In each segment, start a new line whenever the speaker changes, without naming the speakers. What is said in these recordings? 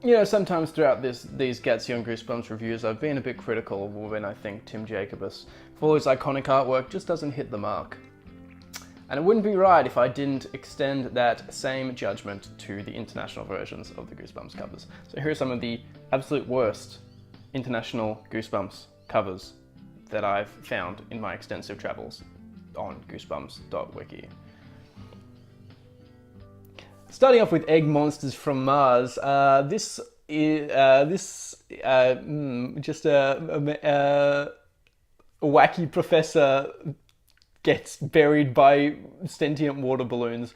You know, sometimes throughout these Gattsy on Goosebumps reviews, I've been a bit critical when I think Tim Jacobus, for all his iconic artwork, just doesn't hit the mark. And it wouldn't be right if I didn't extend that same judgment to the international versions of the Goosebumps covers. So here are some of the absolute worst international Goosebumps covers that I've found in my extensive travels on goosebumps.wiki. Starting off with Egg Monsters from Mars, this is just a wacky professor gets buried by sentient water balloons.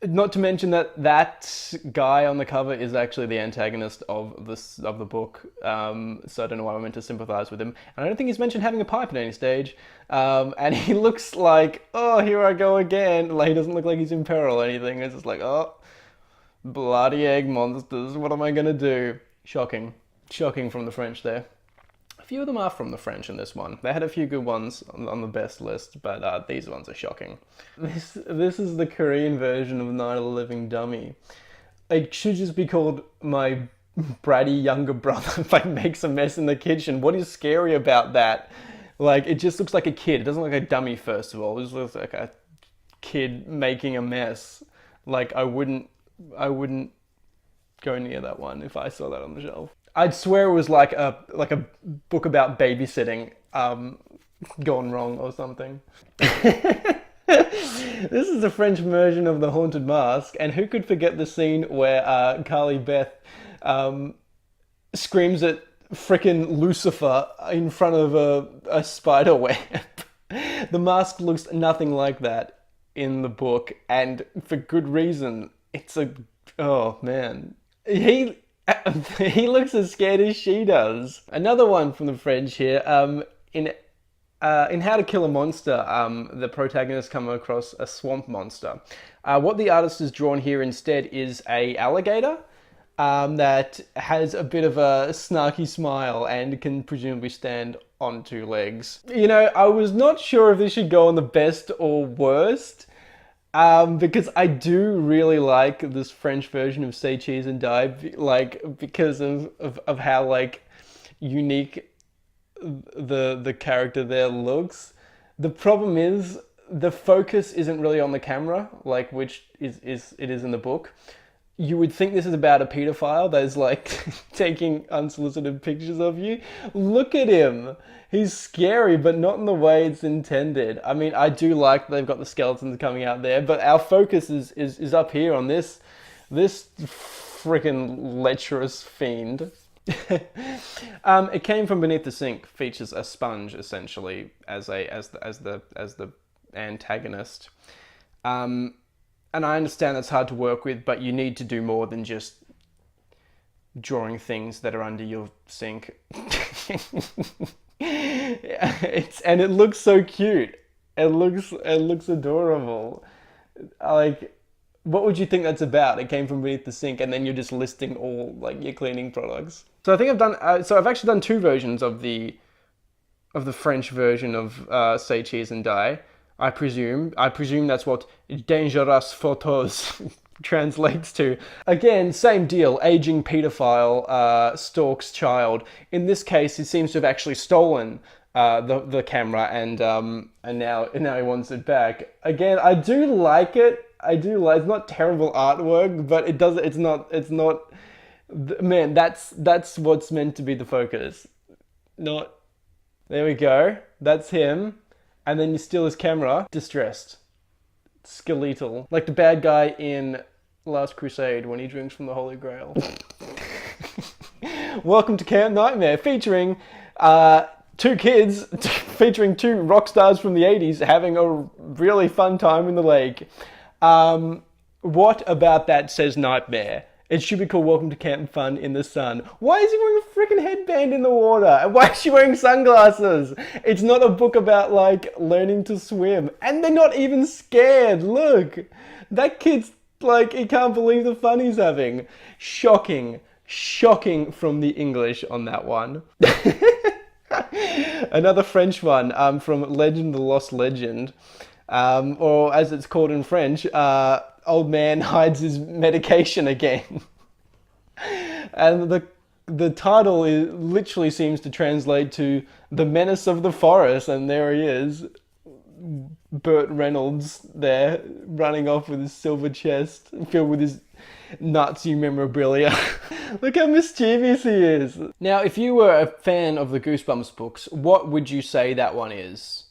Not to mention that that guy on the cover is actually the antagonist of the book, so I don't know why I'm meant to sympathise with him. And I don't think he's mentioned having a pipe at any stage. And he looks like, oh, here I go again. Like, he doesn't look like he's in peril or anything. It's just like, oh, bloody egg monsters. What am I gonna do? Shocking, shocking from the French there. A few of them are from the French in this one. They had a few good ones on the best list, but these ones are shocking. This is the Korean version of Night of the Living Dummy. It should just be called My Bratty Younger Brother If I Makes a Mess in the Kitchen. What is scary about that? Like, it just looks like a kid. It doesn't look like a dummy, first of all. It just looks like a kid making a mess. Like, I wouldn't go near that one if I saw that on the shelf. I'd swear it was like a book about babysitting gone wrong or something. This is a French version of The Haunted Mask, and who could forget the scene where Carly Beth screams at frickin' Lucifer in front of a spider web. The mask looks nothing like that in the book, and for good reason. Oh man. He looks as scared as she does. Another one from the French here. In How to Kill a Monster, the protagonist come across a swamp monster. What the artist has drawn here instead is a alligator that has a bit of a snarky smile and can presumably stand on two legs. You know, I was not sure if this should go on the best or worst. Because I do really like this French version of Say Cheese and Die, like, because of how, like, unique the character there looks. The problem is the focus isn't really on the camera, like, which it is in the book. You would think this is about a paedophile that is, like, taking unsolicited pictures of you. Look at him. He's scary, but not in the way it's intended. I mean, I do like that they've got the skeletons coming out there, but our focus is up here on this freaking lecherous fiend. It Came from Beneath the Sink features a sponge, essentially, as the antagonist. And I understand that's hard to work with, but you need to do more than just drawing things that are under your sink. And it looks so cute. It looks adorable. Like, what would you think that's about? It came from beneath the sink, and then you're just listing all, like, your cleaning products. So I think I've actually done two versions of the French version of Say Cheese and Die. I presume that's what dangerous photos translates to. Again, same deal. Aging paedophile stalks child. In this case, he seems to have actually stolen the camera, and now he wants it back. Again, I do like it. It's not terrible artwork, but it's not. Man, that's what's meant to be the focus. Not. There we go. That's him. And then you steal his camera. Distressed. Skeletal. Like the bad guy in Last Crusade when he drinks from the Holy Grail. Welcome to Camp Nightmare, featuring two kids, featuring two rock stars from the 80s having a really fun time in the lake. What about that says Nightmare? It should be called Welcome to Camp Fun in the Sun. Why is he wearing a freaking headband in the water? And why is she wearing sunglasses? It's not a book about, like, learning to swim. And they're not even scared. Look. That kid's, like, he can't believe the fun he's having. Shocking. Shocking from the English on that one. Another French one from Legend the Lost Legend. Or as it's called in French, old man hides his medication again. And the title literally seems to translate to The Menace of the Forest, and there he is, Burt Reynolds there, running off with his silver chest filled with his Nazi memorabilia. Look how mischievous he is. Now, if you were a fan of the Goosebumps books, what would you say that one is?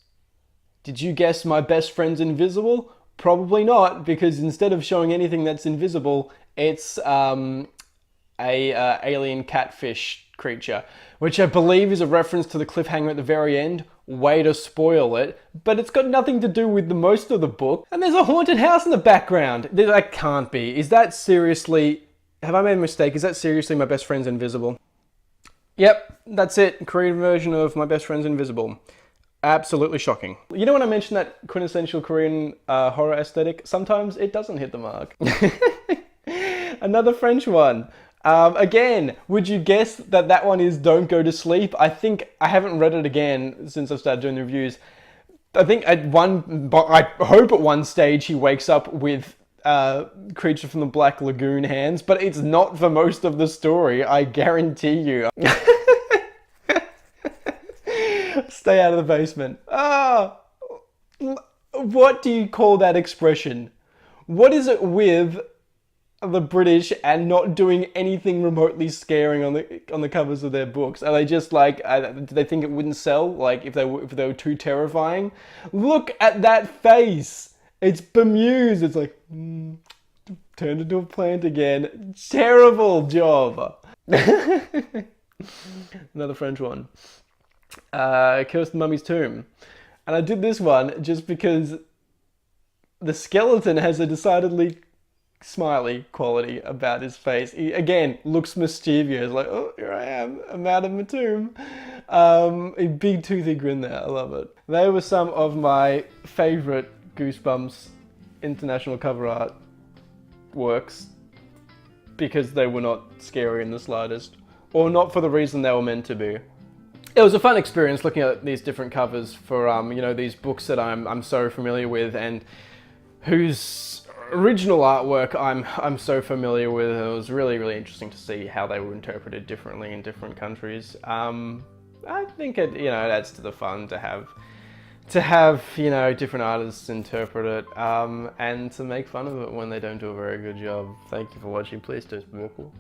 Did you guess My Best Friend's Invisible? Probably not, because instead of showing anything that's invisible, it's alien catfish creature, which I believe is a reference to the cliffhanger at the very end. Way to spoil it, but it's got nothing to do with the most of the book. And there's a haunted house in the background. That can't be. Is that seriously... Have I made a mistake? Is that seriously My Best Friend's Invisible? Yep, that's it. Korean version of My Best Friend's Invisible. Absolutely shocking. You know when I mentioned that quintessential Korean horror aesthetic? Sometimes it doesn't hit the mark. Another French one. Again, would you guess that that one is Don't Go to Sleep? I think, I haven't read it again since I've started doing the reviews. I think I hope at one stage he wakes up with Creature from the Black Lagoon hands, but it's not for most of the story, I guarantee you. Stay out of the basement. What do you call that expression? What is it with the British and not doing anything remotely scaring on the covers of their books? Are they just like, do they think it wouldn't sell? Like if they were too terrifying? Look at that face. It's bemused. It's like turned into a plant again. Terrible job. Another French one. Curse the Mummy's Tomb. And I did this one just because the skeleton has a decidedly smiley quality about his face. He, again, looks mischievous, like, oh, here I am, I'm out of my tomb. A big toothy grin there, I love it. They were some of my favourite Goosebumps international cover art works because they were not scary in the slightest, or not for the reason they were meant to be. It was a fun experience looking at these different covers for, you know, these books that I'm so familiar with and whose original artwork I'm so familiar with. It was really, really interesting to see how they were interpreted differently in different countries. I think it, you know, it adds to the fun to have, you know, different artists interpret it, and to make fun of it when they don't do a very good job. Thank you for watching. Please do support.